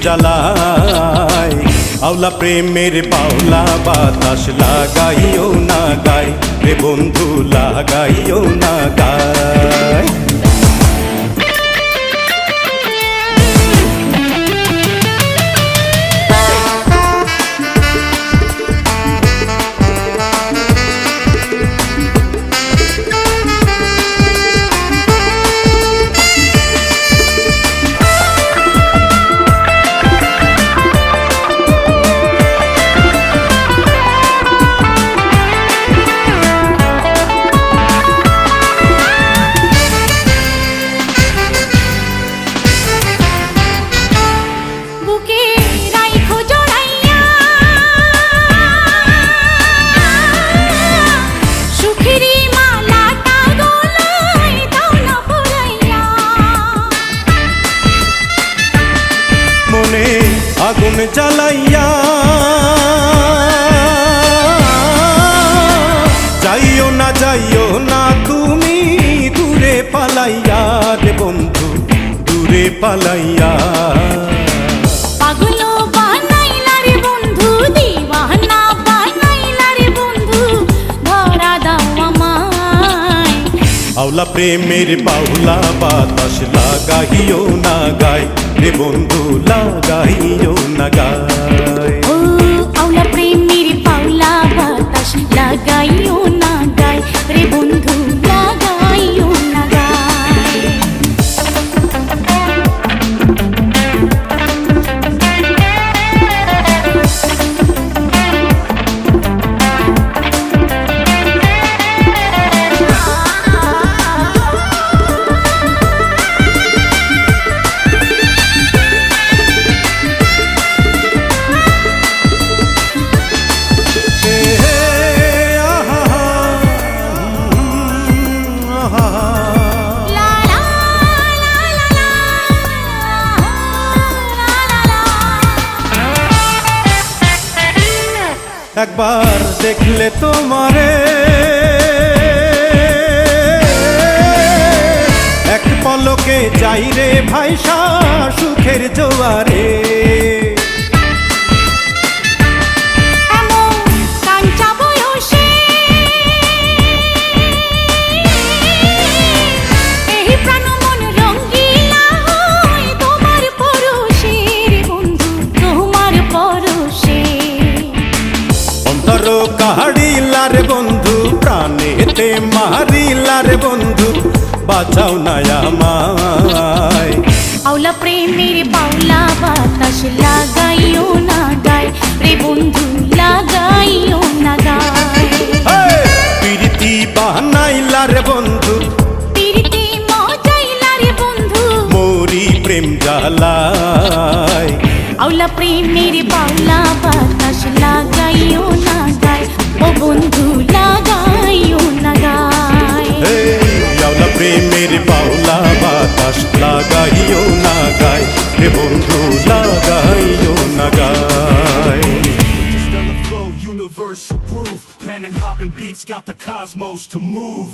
জ্বালায়। আওলা প্রেমের বাউলা বাতাস লাগাইও না গায় রে বন্ধু, লাগাইও না গায়। আগুন জ্বালাইয়া যাইও না তুমি দূরে পালাইয়া রে বন্ধু, দূরে পালাইয়া। পাগল বানাইলা রে বন্ধু, দিওয়ানা বানাইলা রে বন্ধু, ধরা দাও আমায়। আওলা প্রেমের বাউলা বাতাস লাগাইও না গায় রে বন্ধু, লাগাইও না গায়। ও আওলা প্রেমের বাউলা বাতাস লাগাইও না গায় রে বন্ধু, লাগাইও না গায়। একবার দেখলে তোমারে এক পলকে যাই রে ভাইসা সুখের জোয়ারে। কাহাড়িলা রে বন্ধু, প্রাণেতে মারিলা রে বন্ধু, বাঁচাও না আমায়। আওলা প্রেমের বাউলা বাতাস লাগাইও না গায় রে বন্ধু, লাগাইও না গায়। প্রীতি বানাইলা রে বন্ধু, প্রীতি মজাইলা রে বন্ধু, মোরি প্রেম জ্বালায়। আওলা প্রেমের বাউলা বাতাস লাগাইও না গায় ও বন্ধু, লাগাইও না গায়। আওলা প্রেমের বাউলা বাতাস লাগাইও না গায় রে বন্ধু, লাগাইও না গায়। Universal proof, pen and hopping beats got the cosmos to move.